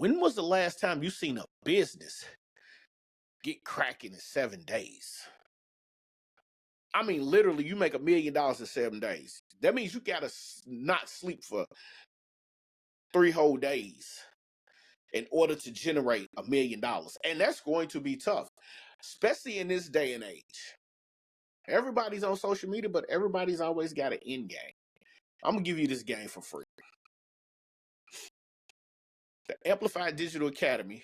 When was the last time you seen a business get cracking in 7 days? I mean, literally, you make $1 million in 7 days. That means you gotta not sleep for 3 whole days in order to generate $1 million. And that's going to be tough, especially in this day and age. Everybody's on social media, but everybody's always got an end game. I'm gonna give you this game for free. The Amplified Digital Academy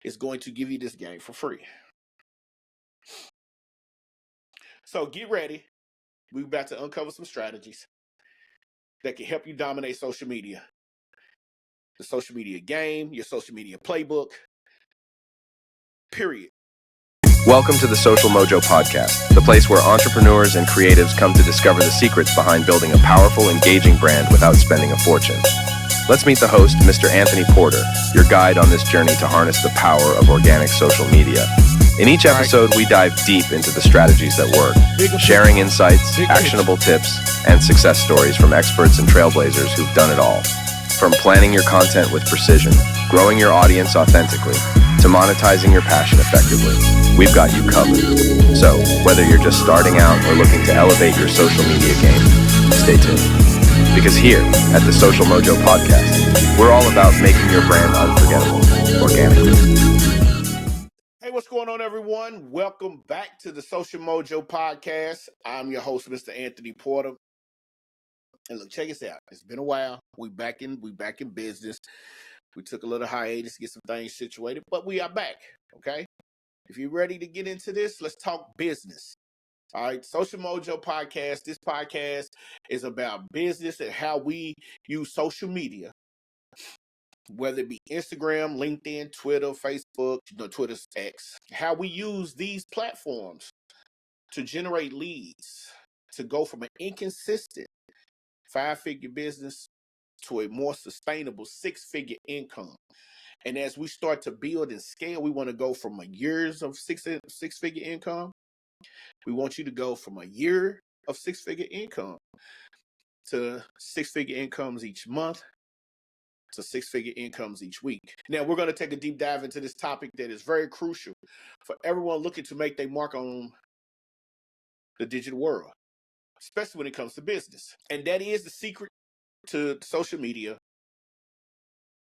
is going to give you this game for free. So get ready. We're about to uncover some strategies that can help you dominate social media. The social media game, your social media playbook, period. Welcome to the Social Mojo Podcast, the place where entrepreneurs and creatives come to discover the secrets behind building a powerful, engaging brand without spending a fortune. Let's meet the host, Mr. Anthony Porter, your guide on this journey to harness the power of organic social media. In each episode, we dive deep into the strategies that work, sharing insights, actionable tips, and success stories from experts and trailblazers who've done it all. From planning your content with precision, growing your audience authentically, to monetizing your passion effectively, we've got you covered. So, whether you're just starting out or looking to elevate your social media game, stay tuned. Because here, at the Social Mojo Podcast, we're all about making your brand unforgettable, organically. Hey, what's going on, everyone? Welcome back to the Social Mojo Podcast. I'm your host, Mr. Anthony Porter. And look, check us out. It's been a while. We back in business. We took a little hiatus to get some things situated, but we are back. Okay. If you're ready to get into this, let's talk business. All right. Social Mojo Podcast. This podcast is about business and how we use social media, whether it be Instagram, LinkedIn, Twitter, Facebook, Twitter's X, how we use these platforms to generate leads, to go from an inconsistent 5-figure business to a more sustainable 6-figure income. And as we start to build and scale, we want to go from a years of six-figure income. We want you to go from a year of 6-figure income to 6-figure incomes each month to 6-figure incomes each week. Now, we're going to take a deep dive into this topic that is very crucial for everyone looking to make their mark on the digital world, especially when it comes to business. And that is the secret to social media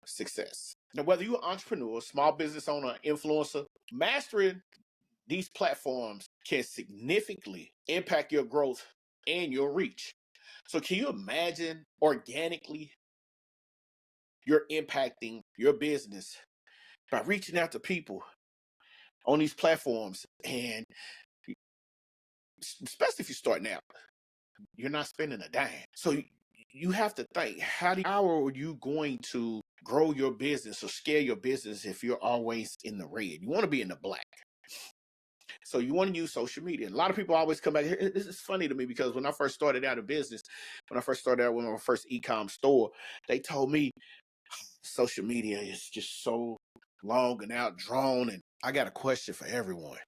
success. Now, whether you're an entrepreneur, small business owner, influencer, mastering these platforms can significantly impact your growth and your reach. So can you imagine organically you're impacting your business by reaching out to people on these platforms, and especially if you're starting out, you're not spending a dime. So you have to think, how are you going to grow your business or scale your business if you're always in the red? You want to be in the black. So you want to use social media. A lot of people always come back here. This is funny to me because when I first started out in business, when I first started out with my first e-com store, they told me social media is just so long and outdrawn. And I got a question for everyone.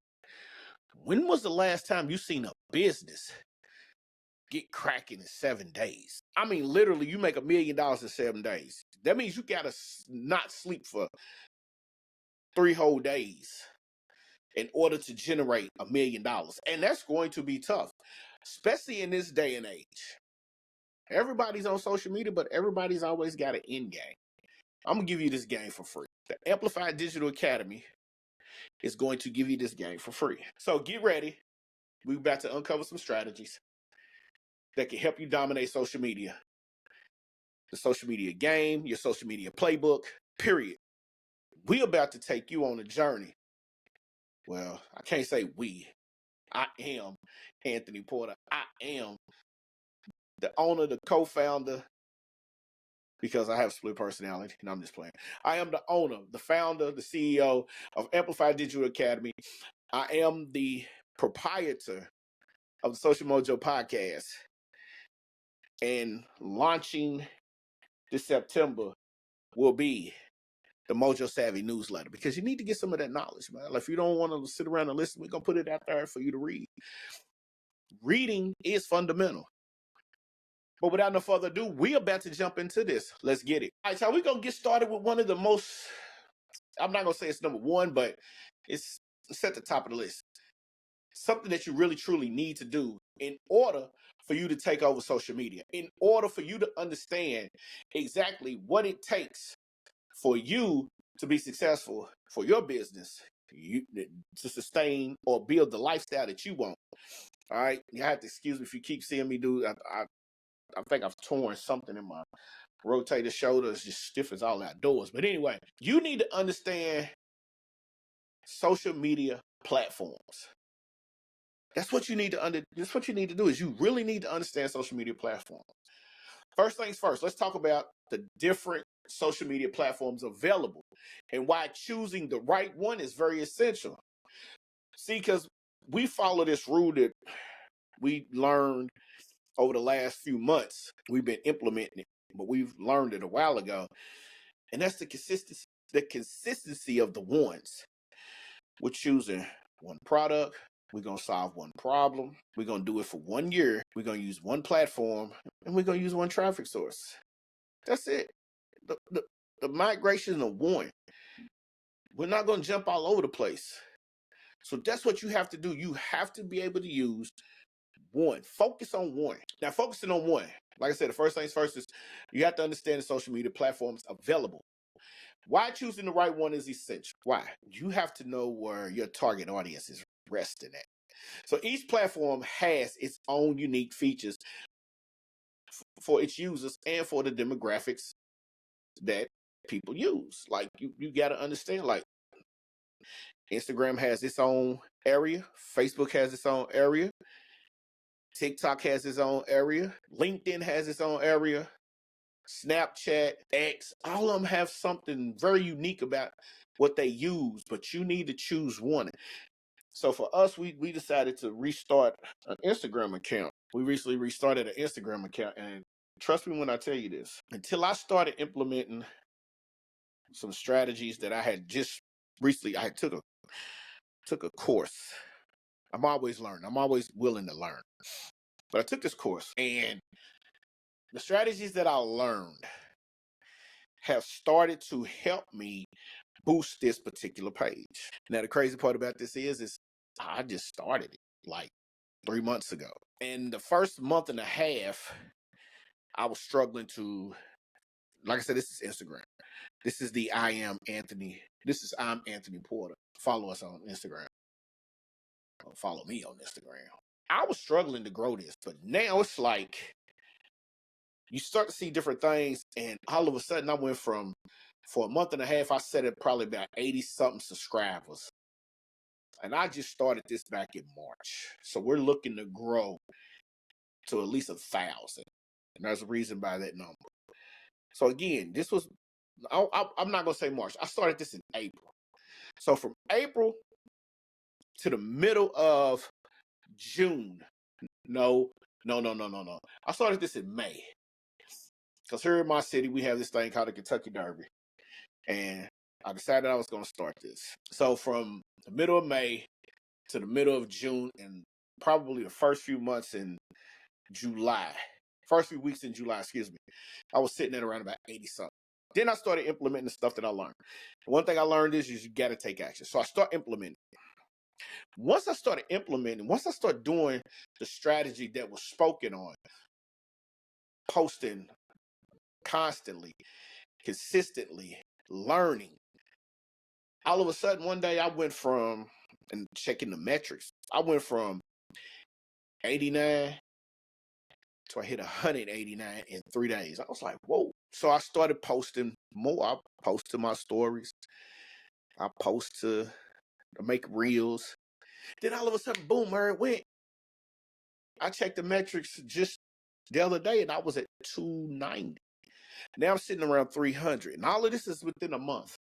When was the last time you seen a business get cracking in 7 days? I mean, literally, you make $1 million in 7 days. That means you gotta not sleep for 3 whole days in order to generate $1 million. And that's going to be tough, especially in this day and age. Everybody's on social media, but everybody's always got an end game. I'm gonna give you this game for free. The Amplified Digital Academy is going to give you this game for free. So get ready. We're about to uncover some strategies that can help you dominate social media. The social media game, your social media playbook, period. We're about to take you on a journey. Well, I can't say we. I am Anthony Porter. I am the owner, the co-founder, because I have split personality, and I'm just playing. I am the owner, the founder, the CEO of Amplified Digital Academy. I am the proprietor of the Social Mojo Podcast. And launching this September will be the Mojo Savvy newsletter, because you need to get some of that knowledge, man. Like, if you don't want to sit around and listen, we're going to put it out there for you to read. Reading is fundamental. But without no further ado, we are about to jump into this. Let's get it. All right, so we're going to get started with one of the most, I'm not going to say it's number one, but it's at the top of the list. Something that you really, truly need to do in order for you to take over social media, in order for you to understand exactly what it takes for you to be successful, for your business, to sustain or build the lifestyle that you want. All right, you have to excuse me if you keep seeing me do. I think I've torn something in my rotator shoulder. It's just stiff as all outdoors. But anyway, you need to understand social media platforms. That's what you need to That's what you need to do. Is you really need to understand social media platforms. First things first. Let's talk about the different social media platforms available and why choosing the right one is very essential. See, because we follow this rule that we learned over the last few months. We've been implementing it, but we've learned it a while ago. And that's the consistency of the ones. We're choosing one product. We're going to solve one problem. We're going to do it for 1 year. We're going to use one platform, and we're going to use one traffic source. That's it. The migration of one. We're not going to jump all over the place. So that's what you have to do. You have to be able to use one. Focus on one. Now, focusing on one, like I said, the first things first is you have to understand the social media platforms available. Why choosing the right one is essential. Why? You have to know where your target audience is resting at. So each platform has its own unique features for its users and for the demographics that people use. Like you got to understand, like Instagram has its own area, Facebook has its own area, TikTok has its own area, LinkedIn has its own area, Snapchat, X, all of them have something very unique about what they use, but you need to choose one. So for us, we decided to restart an Instagram account. We recently restarted an Instagram account, and trust me when I tell you this, until I started implementing some strategies that I had just recently, I took a course. I'm always learning. I'm always willing to learn. But I took this course, and the strategies that I learned have started to help me boost this particular page. Now, the crazy part about this is I just started it like 3 months ago. And the first month and a half, I was struggling to, like I said, this is Instagram. This is the I'm Anthony Porter. Follow us on Instagram. Follow me on Instagram. I was struggling to grow this, but now it's like you start to see different things, and all of a sudden I went from, for a month and a half, I set it probably about 80 something subscribers. And I just started this back in March. So we're looking to grow to at least 1,000. And there's a reason by that number. So again, this was, I'm not going to say March. I started this in April. So from April to the middle of June. No. I started this in May. Because here in my city, we have this thing called the Kentucky Derby. And I decided I was going to start this. So from the middle of May to the middle of June, and probably the first few months in July, first few weeks in July, I was sitting at around about 80 something. Then I started implementing the stuff that I learned. One thing I learned is you got to take action. So I start implementing. Once I started doing the strategy that was spoken on, posting constantly, consistently, learning, all of a sudden one day I went from, and checking the metrics, I went from 89 to I hit 189 in 3 days. I was like, whoa. So I started posting more. I post to my stories. I post to make reels. Then all of a sudden, boom, where it went. I checked the metrics just the other day, and I was at 290. Now I'm sitting around 300. And all of this is within a month.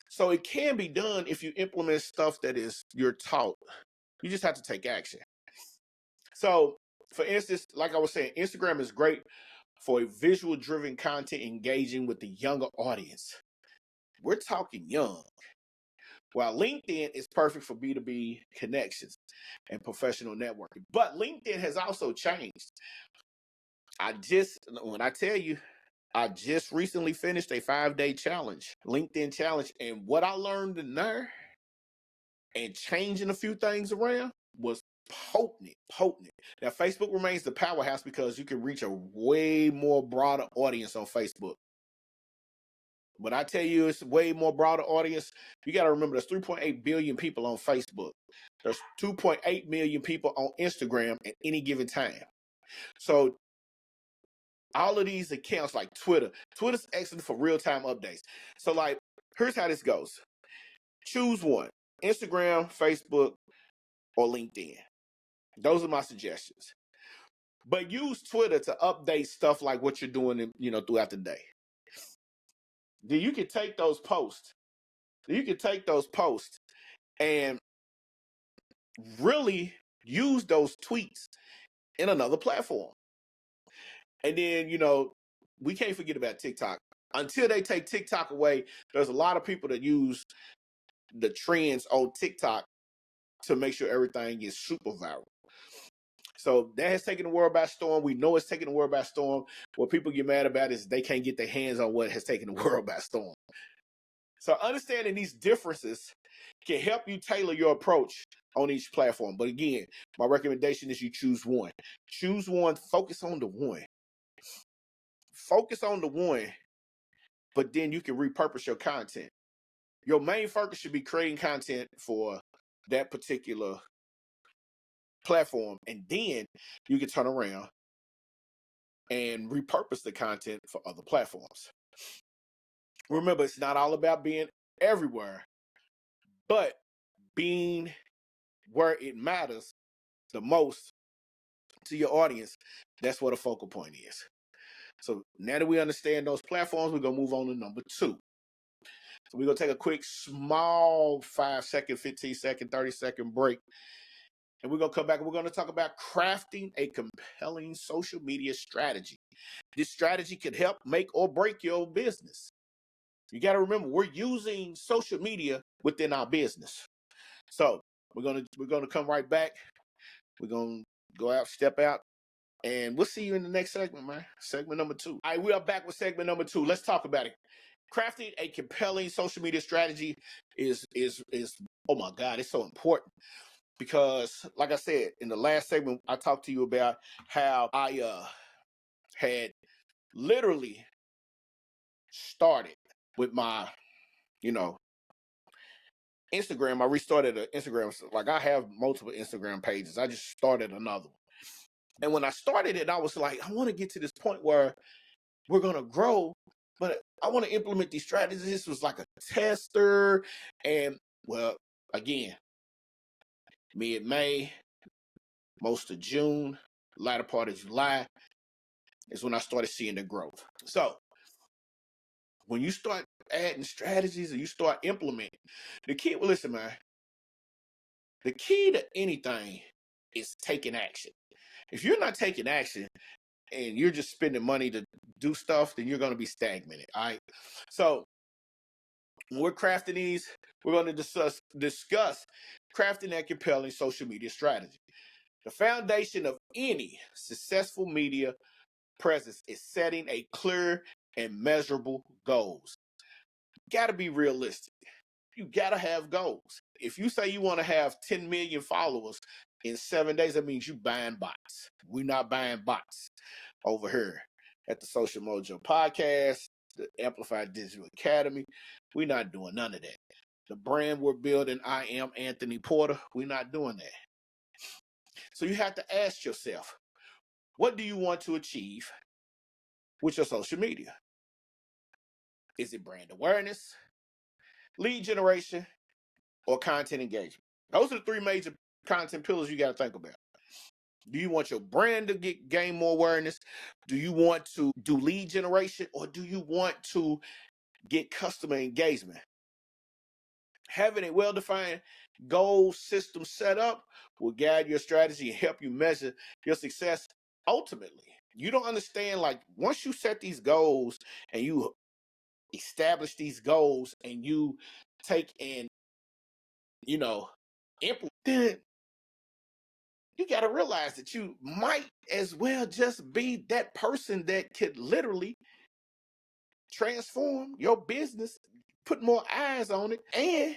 So it can be done if you implement stuff that is you're taught. You just have to take action. So, for instance, like I was saying, Instagram is great for a visual-driven content engaging with the younger audience. We're talking young. While LinkedIn is perfect for B2B connections and professional networking. But LinkedIn has also changed. when I tell you, I just recently finished a 5-day challenge, LinkedIn challenge. And what I learned in there and changing a few things around was potent. Now, Facebook remains the powerhouse because you can reach a way more broader audience on Facebook. When I tell you it's a way more broader audience, you got to remember there's 3.8 billion people on Facebook. There's 2.8 million people on Instagram at any given time. So all of these accounts like Twitter's excellent for real-time updates. So like, here's how this goes. Choose one: Instagram, Facebook, or LinkedIn. Those are my suggestions. But use Twitter to update stuff like what you're doing, throughout the day. Then you can take those posts. And really use those tweets in another platform. And then, we can't forget about TikTok. Until they take TikTok away, there's a lot of people that use the trends on TikTok to make sure everything is super viral. So that has taken the world by storm. We know it's taking the world by storm. What people get mad about is they can't get their hands on what has taken the world by storm. So understanding these differences can help you tailor your approach on each platform. But again, my recommendation is you choose one. Choose one, focus on the one. Focus on the one, but then you can repurpose your content. Your main focus should be creating content for that particular platform, and then you can turn around and repurpose the content for other platforms. Remember, it's not all about being everywhere, but being where it matters the most to your audience. That's what a focal point is. So now that we understand those platforms, we're going to move on to number 2. So we're going to take a quick, small 5-second, 15-second, 30-second break. And we're going to come back and we're going to talk about crafting a compelling social media strategy. This strategy could help make or break your business. You got to remember, we're using social media within our business. So we're going to come right back. We're going to go out, step out, and we'll see you in the next segment, man. Segment number 2. All right, we are back with segment number 2. Let's talk about it. Crafting a compelling social media strategy is oh my God, it's so important. Because, like I said, in the last segment, I talked to you about how I had literally started with my, Instagram. I restarted an Instagram. Like, I have multiple Instagram pages. I just started another one. And when I started it, I was like, I want to get to this point where we're going to grow, but I want to implement these strategies. This was like a tester. And, well, again, mid-May, most of June, latter part of July is when I started seeing the growth. So when you start adding strategies and you start implementing, the key, well, listen, man, the key to anything is taking action. If you're not taking action and you're just spending money to do stuff, then you're going to be stagnated. All right. So when we're crafting these, we're going to discuss crafting that compelling social media strategy. The foundation of any successful media presence is setting a clear and measurable goals. Got to be realistic. You got to have goals. If you say you want to have 10 million followers in 7 days, that means you buying bots. We're not buying bots over here at the Social Mojo Podcast, the Amplified Digital Academy. We're not doing none of that. The brand we're building, I am Anthony Porter. We're not doing that. So you have to ask yourself, what do you want to achieve with your social media? Is it brand awareness, lead generation, or content engagement? Those are the 3 major content pillars you got to think about. Do you want your brand to gain more awareness? Do you want to do lead generation, or do you want to get customer engagement? Having a well-defined goal system set up will guide your strategy and help you measure your success ultimately. You don't understand, like, once you set these goals and you establish these goals and you take and, implement, you got to realize that you might as well just be that person that could literally transform your business, put more eyes on it, and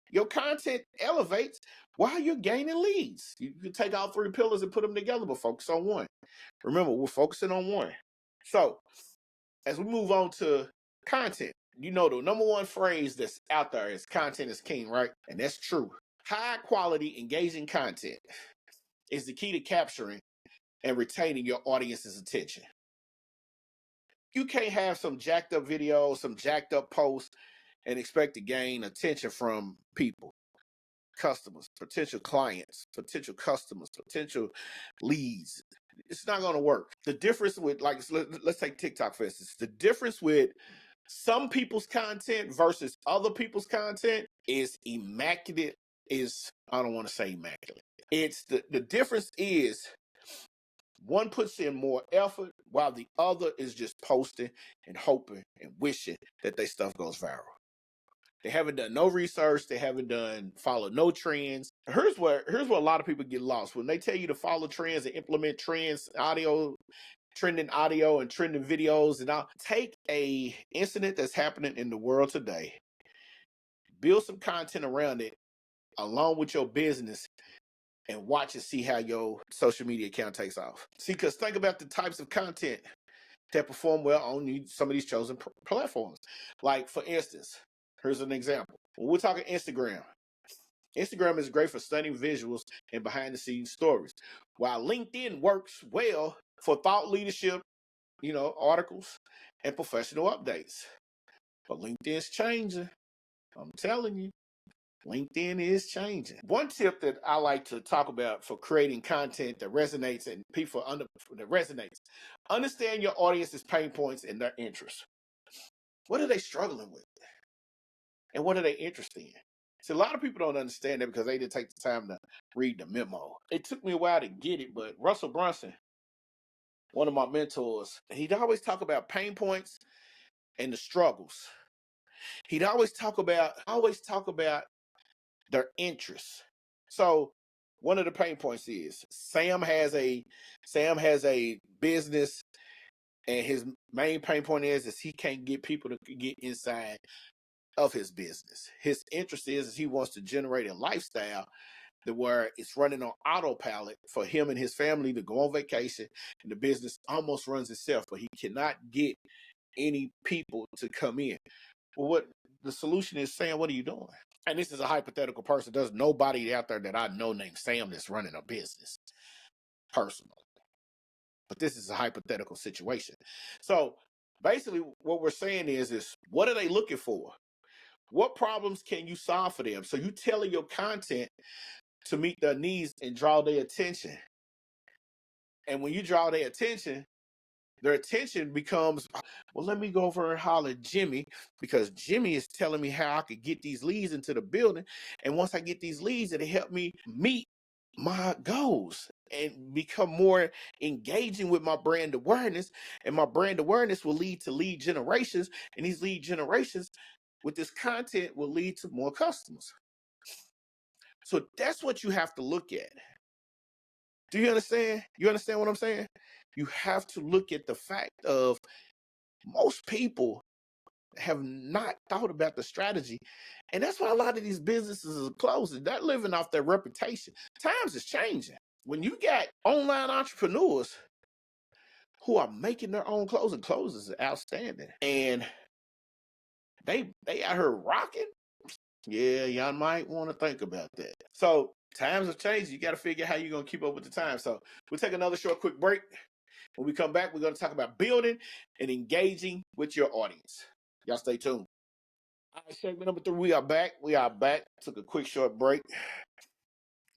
your content elevates while you're gaining leads. You can take all three pillars and put them together, but focus on one. Remember, we're focusing on one. So, as we move on to content, you know, the number one phrase that's out there is content is king, right? And that's true. High quality, engaging content is the key to capturing and retaining your audience's attention. You can't have some jacked up videos, some jacked up posts, and expect to gain attention from people, customers, potential clients, potential customers, potential leads. It's not going to work. The difference with, like, let's take TikTok for instance. The difference with some people's content versus other people's content is immaculate. I don't want to say immaculate. It's the difference is one puts in more effort while the other is just posting and hoping and wishing that their stuff goes viral. They haven't done no research. They haven't followed no trends. Here's where a lot of people get lost. When they tell you to follow trends and implement trends, trending audio and trending videos, and I'll take a incident that's happening in the world today, build some content around it along with your business, and watch and see how your social media account takes off. See, because think about the types of content that perform well on some of these chosen platforms. Like, for instance, here's an example. When we're talking Instagram is great for stunning visuals and behind the scenes stories, while LinkedIn works well for thought leadership, articles and professional updates. But LinkedIn's changing. I'm telling you. LinkedIn is changing. One tip that I like to talk about for creating content that resonates and understand your audience's pain points and their interests. What are they struggling with? And what are they interested in? See, a lot of people don't understand that because they didn't take the time to read the memo. It took me a while to get it, but Russell Brunson, one of my mentors, he'd always talk about pain points and the struggles. He'd always talk about their interests. So one of the pain points is Sam has a business, and his main pain point is he can't get people to get inside of his business. His interest is he wants to generate a lifestyle that where it's running on autopilot for him and his family to go on vacation, and the business almost runs itself, but he cannot get any people to come in. Well, what the solution is, Sam, what are you doing? And this is a hypothetical person. There's nobody out there that I know named Sam that's running a business personally. But this is a hypothetical situation. So basically what we're saying is what are they looking for? What problems can you solve for them? So you tailor your content to meet their needs and draw their attention. And when you draw their attention becomes, well, let me go over and holler at Jimmy because Jimmy is telling me how I could get these leads into the building. And once I get these leads, it'll help me meet my goals and become more engaging with my brand awareness. And my brand awareness will lead to lead generations. And these lead generations with this content will lead to more customers. So that's what you have to look at. Do you understand? You understand what I'm saying? You have to look at the fact of most people have not thought about the strategy. And that's why a lot of these businesses are closing. They're living off their reputation. Times is changing. When you got online entrepreneurs who are making their own clothes, and clothes is outstanding. And they out here rocking. Yeah, y'all might want to think about that. So times have changed. You got to figure out how you're going to keep up with the times. So we'll take another quick break. When we come back, we're going to talk about building and engaging with your audience. Y'all stay tuned. All right, segment number 3, we are back. Took a quick short break.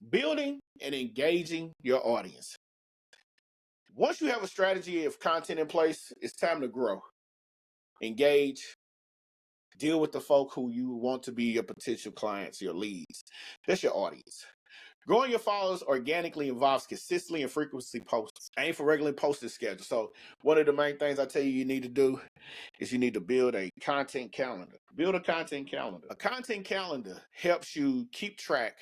Building and engaging your audience. Once you have a strategy of content in place, it's time to grow. Engage. Deal with the folk who you want to be your potential clients, your leads. That's your audience. Growing your followers organically involves consistently and frequently posts. Aim for regular posting schedule. So one of the main things I tell you need to do is you need to build a content calendar. Build a content calendar. A content calendar helps you keep track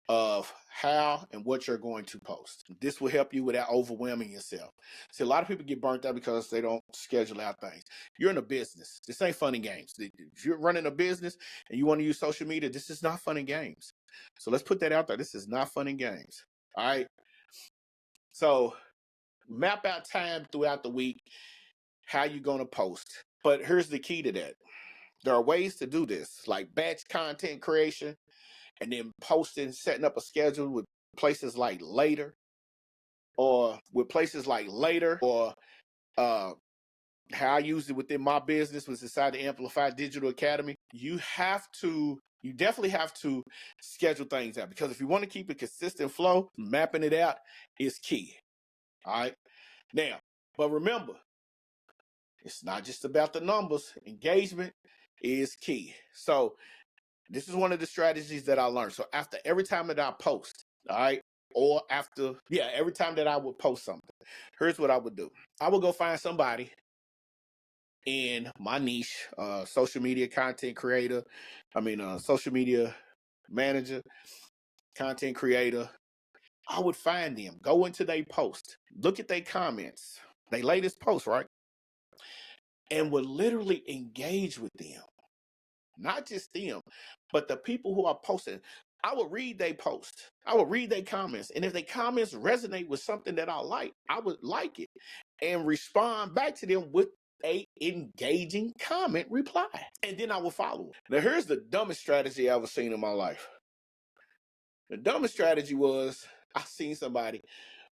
of how and what you're going to post. This will help you without overwhelming yourself. See, a lot of people get burnt out because they don't schedule out things. You're in a business. This ain't fun and games. If you're running a business and you want to use social media, this is not fun and games. So let's put that out there. This is not fun and games. All right. So map out time throughout the week, how you're going to post. But here's the key to that. There are ways to do this, like batch content creation, and then posting, setting up a schedule with places like Later, or how I used it within my business was inside the Amplify Digital Academy. You definitely have to schedule things out, because if you want to keep a consistent flow, mapping it out is key. All right. Now, but remember, it's not just about the numbers. Engagement is key. So this is one of the strategies that I learned. So after every time that I post, all right, or every time that I would post something, here's what I would do. I would go find somebody in my niche, social media content creator, social media manager, content creator. I would find them, go into their post, look at their comments, their latest post, right? And would literally engage with them. Not just them, but the people who are posting. I would read their post. I would read their comments. And if their comments resonate with something that I like, I would like it and respond back to them with a engaging comment reply. And then I would follow. Now, here's the dumbest strategy I ever seen in my life. The dumbest strategy was, I seen somebody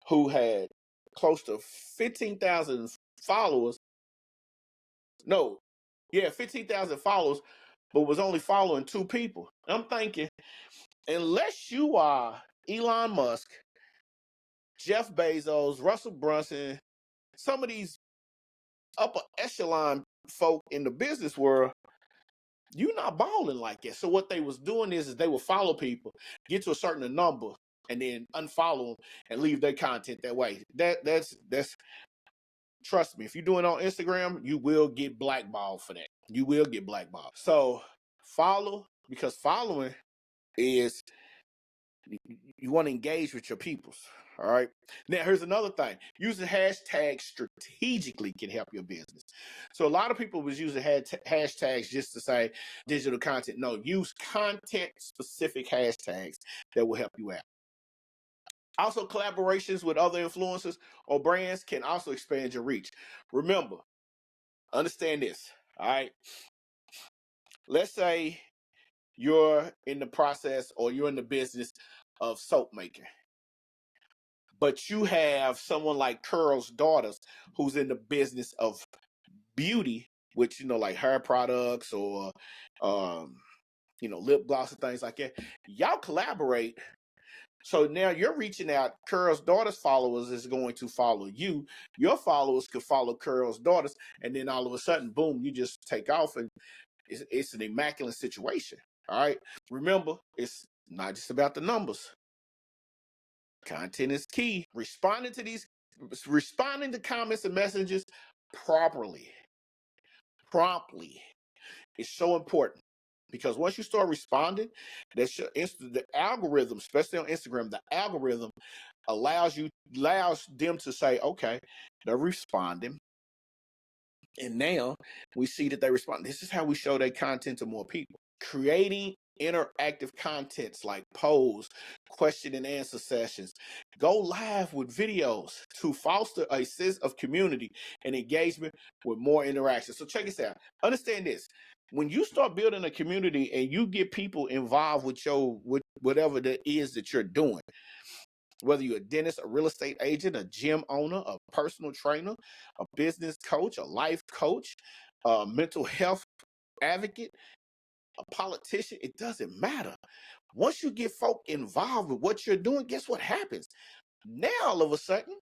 who had close to 15,000 followers. 15,000 followers, but was only following 2 people. I'm thinking, unless you are Elon Musk, Jeff Bezos, Russell Brunson, some of these upper echelon folk in the business world, you're not balling like that. So what they was doing is they would follow people, get to a certain number, and then unfollow them and leave their content that way. That's trust me, if you're doing it on Instagram, you will get blackballed for that. You will get blackballed. So follow, because following is, you want to engage with your peoples. All right. Now, here's another thing. Using hashtags strategically can help your business. So a lot of people was using hashtags just to say digital content. No, use content specific hashtags that will help you out. Also, collaborations with other influencers or brands can also expand your reach. Remember, understand this. All right. Let's say you're in the process, or you're in the business of soap making, but you have someone like Curl's Daughters who's in the business of beauty, which, like hair products or lip gloss and things like that. Y'all collaborate. So now you're reaching out. Curl's Daughters followers is going to follow you. Your followers could follow Curl's Daughters, and then all of a sudden, boom, you just take off, and it's an immaculate situation. All right. Remember, it's not just about the numbers. Content is key. Responding to comments and messages promptly is so important, because once you start responding, the algorithm, especially on Instagram, the algorithm allows them to say, okay, they're responding, and now we see that they respond. This is how we show their content to more people. Creating interactive contents like polls, question and answer sessions. Go live with videos to foster a sense of community and engagement with more interaction. So check this out. Understand this. When you start building a community and you get people involved with whatever that is that you're doing, whether you're a dentist, a real estate agent, a gym owner, a personal trainer, a business coach, a life coach, a mental health advocate, a politician, it doesn't matter. Once you get folk involved with what you're doing, guess what happens? Now, all of a sudden,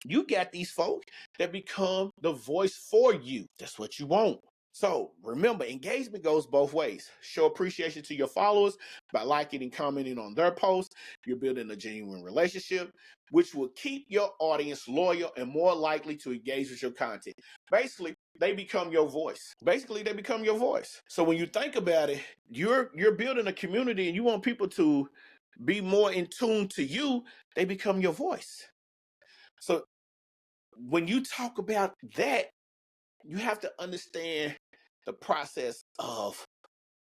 you got these folk that become the voice for you. That's what you want. So remember, engagement goes both ways. Show appreciation to your followers by liking and commenting on their posts. You're building a genuine relationship, which will keep your audience loyal and more likely to engage with your content. Basically, they become your voice. Basically, they become your voice. So when you think about it, you're building a community and you want people to be more in tune to you, they become your voice. So when you talk about that, you have to understand the process of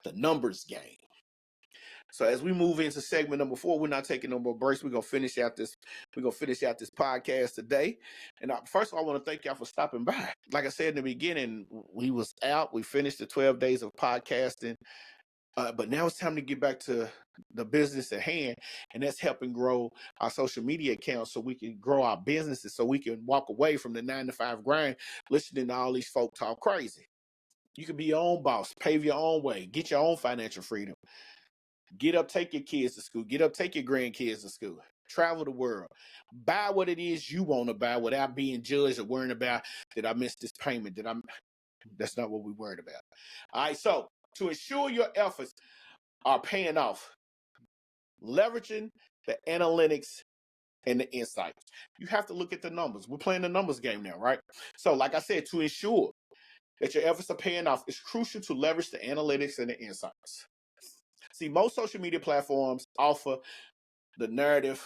the numbers game. So as we move into segment number 4, we're not taking no more breaks. We're gonna finish out this podcast today. And first of all, I want to thank y'all for stopping by. Like I said in the beginning, we was out. We finished the 12 days of podcasting, but now it's time to get back to the business at hand, and that's helping grow our social media accounts so we can grow our businesses, so we can walk away from the 9-to-5 grind, listening to all these folk talk crazy. You can be your own boss, pave your own way, get your own financial freedom. Get up, take your kids to school. Get up, take your grandkids to school. Travel the world. Buy what it is you want to buy without being judged or worrying about, did I miss this payment? That's not what we're worried about. All right, so to ensure your efforts are paying off, leveraging the analytics and the insights, you have to look at the numbers. We're playing the numbers game now, right? So like I said, to ensure that your efforts are paying off, it's crucial to leverage the analytics and the insights. See, most social media platforms offer the narrative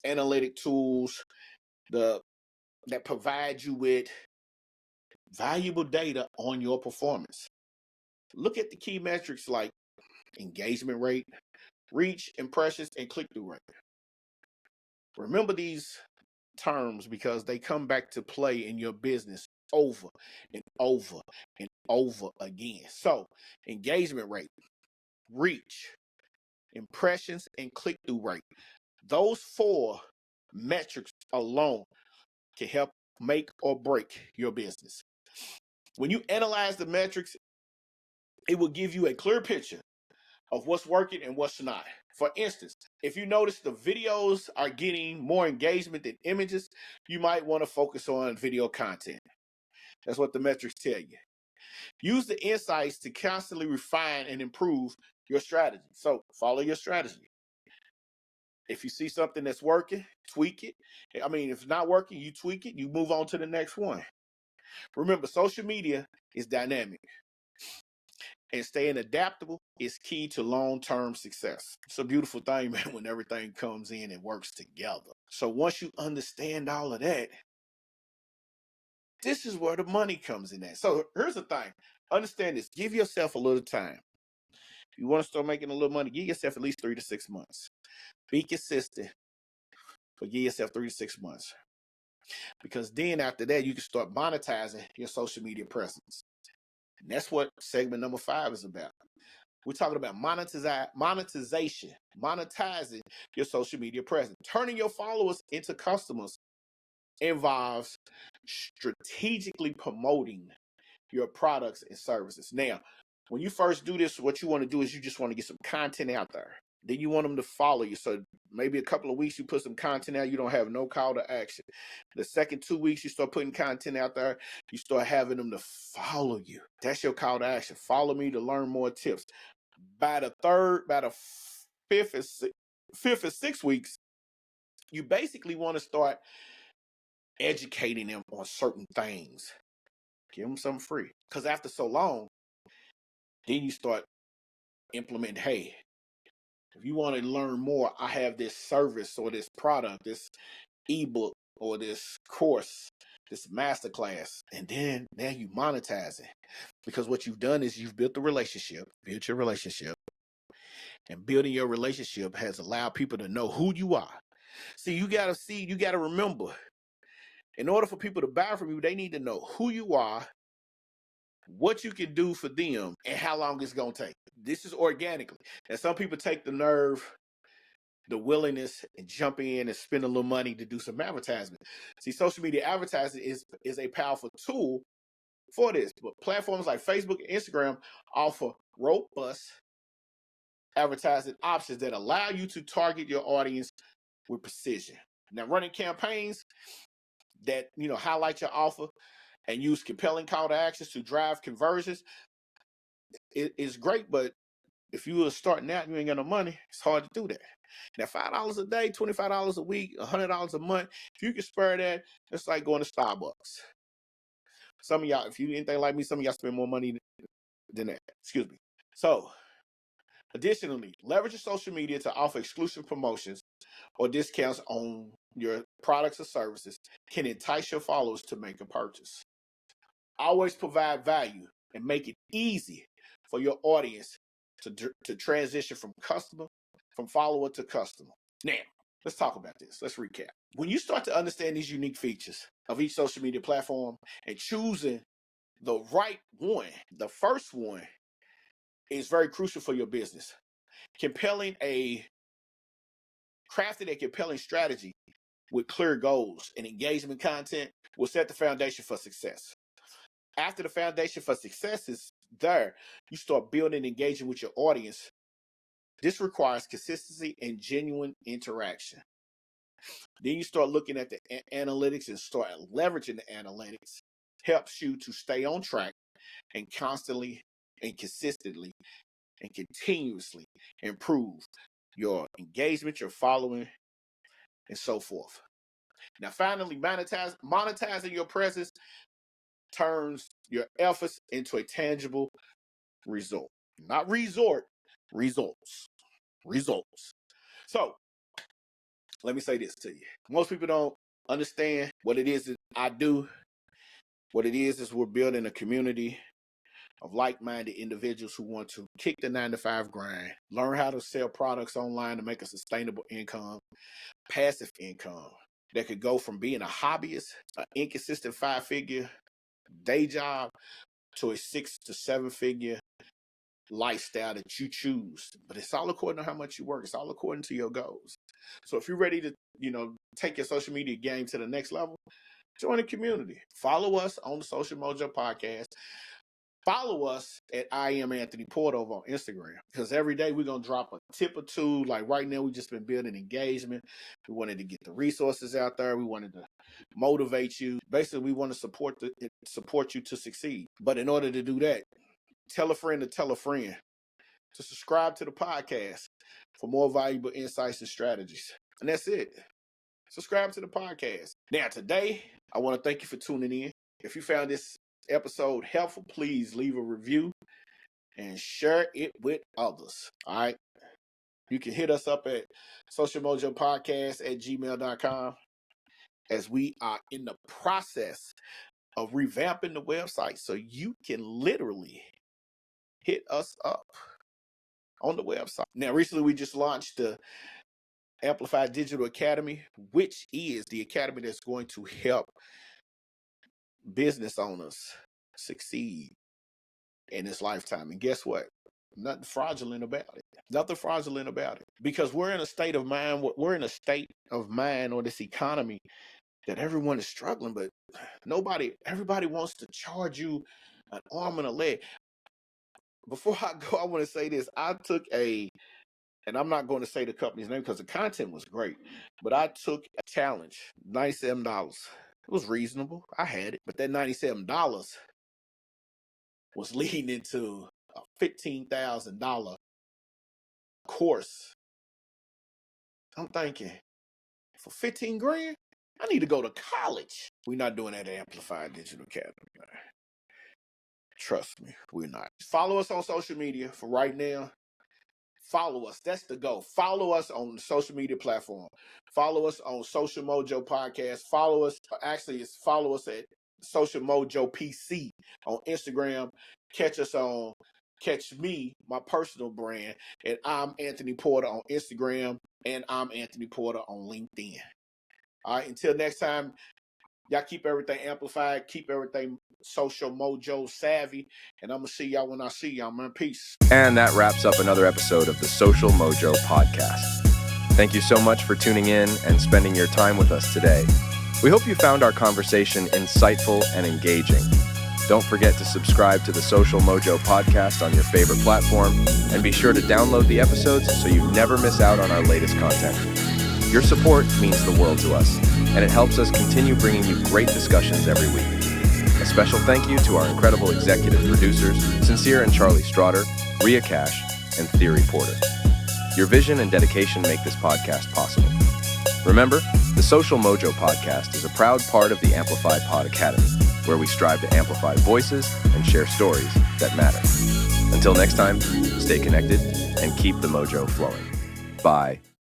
analytic tools that provide you with valuable data on your performance. Look at the key metrics like engagement rate, reach, impressions, and click-through rate. Remember these terms because they come back to play in your business over and over and over again. So, engagement rate, reach, impressions, and click-through rate. Those 4 metrics alone can help make or break your business. When you analyze the metrics, it will give you a clear picture of what's working and what's not. For instance, if you notice the videos are getting more engagement than images, you might want to focus on video content. That's what the metrics tell you. Use the insights to constantly refine and improve your strategy. So follow your strategy. If you see something that's working, tweak it. I mean, if it's not working, you tweak it, you move on to the next one. Remember, social media is dynamic, and staying adaptable is key to long-term success. It's a beautiful thing, man, when everything comes in and works together. So once you understand all of that, this is where the money comes in at. So here's the thing. Understand this. Give yourself a little time. If you want to start making a little money, give yourself at least 3 to 6 months. Be consistent, but give yourself 3 to 6 months. Because then after that, you can start monetizing your social media presence. And that's what segment number 5 is about. We're talking about monetization, monetizing your social media presence. Turning your followers into customers involves strategically promoting your products and services. Now, when you first do this, what you want to do is you just want to get some content out there. Then you want them to follow you. So maybe a couple of weeks you put some content out, you don't have no call to action. The second 2 weeks you start putting content out there, you start having them to follow you. That's your call to action. Follow me to learn more tips. By the fifth and sixth weeks, you basically want to start educating them on certain things. Give them something free. Because after so long, then you start implementing, hey, if you want to learn more, I have this service or this product, this ebook or this course, this masterclass. And then now you monetize it. Because what you've done is you've built your relationship. And building your relationship has allowed people to know who you are. You got to remember, in order for people to buy from you, they need to know who you are, what you can do for them, and how long it's going to take. This is organically. And some people take the nerve, the willingness, and jump in and spend a little money to do some advertisement. Social media advertising is a powerful tool for this. But platforms like Facebook and Instagram offer robust advertising options that allow you to target your audience with precision. Now, running campaigns that highlight your offer and use compelling call to actions to drive conversions is great, but if you are starting out and you ain't got no money, it's hard to do that. Now, $5 a day, $25 a week, $100 a month, if you can spare that, it's like going to Starbucks. Some of y'all, if you anything like me, some of y'all spend more money than that. Excuse me. So, additionally, leverage your social media to offer exclusive promotions or discounts on your products or services can entice your followers to make a purchase. Always provide value and make it easy for your audience to transition from follower to customer. Now, let's talk about this. Let's recap. When you start to understand these unique features of each social media platform and choosing the right one, the first one is very crucial for your business. Crafting a compelling strategy with clear goals and engagement content will set the foundation for success. After the foundation for success is there, you start building and engaging with your audience. This requires consistency and genuine interaction. Then you start looking at the analytics and start leveraging the analytics. Helps you to stay on track and constantly and consistently and continuously improve your engagement, your following, and so forth. Now, finally, monetizing your presence turns your efforts into a tangible result. Not resort, results. Results. So, let me say this to you. Most people don't understand what it is that I do. What it is we're building a community of like-minded individuals who want to kick the 9-to-5 grind, learn how to sell products online to make a sustainable income, passive income that could go from being a hobbyist, an inconsistent 5-figure day job, to a 6 to 7-figure lifestyle that you choose. But it's all according to how much you work. It's all according to your goals. So if you're ready to, take your social media game to the next level, join the community. Follow us on the Social Mojo Podcast. Follow us at I am Anthony Porter over on Instagram, because every day we're going to drop a tip or two. Like right now, we've just been building engagement. We wanted to get the resources out there. We wanted to motivate you. Basically, we want to support you to succeed. But in order to do that, tell a friend to subscribe to the podcast for more valuable insights and strategies. And that's it. Subscribe to the podcast. Now, today, I want to thank you for tuning in. If you found this episode helpful, please leave a review and share it with others. All right. You can hit us up at socialmojopodcast@gmail.com, as we are in the process of revamping the website so you can literally hit us up on the website. Now, recently we just launched the Amplified Digital Academy, which is the academy that's going to help business owners succeed in this lifetime. And guess what? Nothing fraudulent about it. Nothing fraudulent about it. Because we're in a state of mind, or this economy that everyone is struggling, but everybody wants to charge you an arm and a leg. Before I go, I want to say this. I took and I'm not going to say the company's name because the content was great, but I took a challenge, $97. It was reasonable. I had it, but that $97 was leading into a $15,000 course. I'm thinking, for 15 grand, I need to go to college. We're not doing that at Amplified Digital Academy. Trust me, we're not. Follow us on social media for right now. Follow us. That's the goal. Follow us on the social media platform. Follow us on Social Mojo Podcast. Follow us at Social Mojo PC on Instagram. Catch me, my personal brand, and I'm Anthony Porter on Instagram, and I'm Anthony Porter on LinkedIn. All right, until next time, y'all keep everything amplified, keep everything Social Mojo savvy, and I'm going to see y'all when I see y'all, man. Peace. And that wraps up another episode of the Social Mojo Podcast. Thank you so much for tuning in and spending your time with us today. We hope you found our conversation insightful and engaging. Don't forget to subscribe to the Social Mojo Podcast on your favorite platform, and be sure to download the episodes so you never miss out on our latest content. Your support means the world to us, and it helps us continue bringing you great discussions every week. A special thank you to our incredible executive producers, Sincere and Charlie Straughter, Rhea Cash, and Theory Porter. Your vision and dedication make this podcast possible. Remember, the Social Mojo Podcast is a proud part of the Amplified Pod Academy. where we strive to amplify voices and share stories that matter. Until next time, stay connected and keep the mojo flowing. Bye.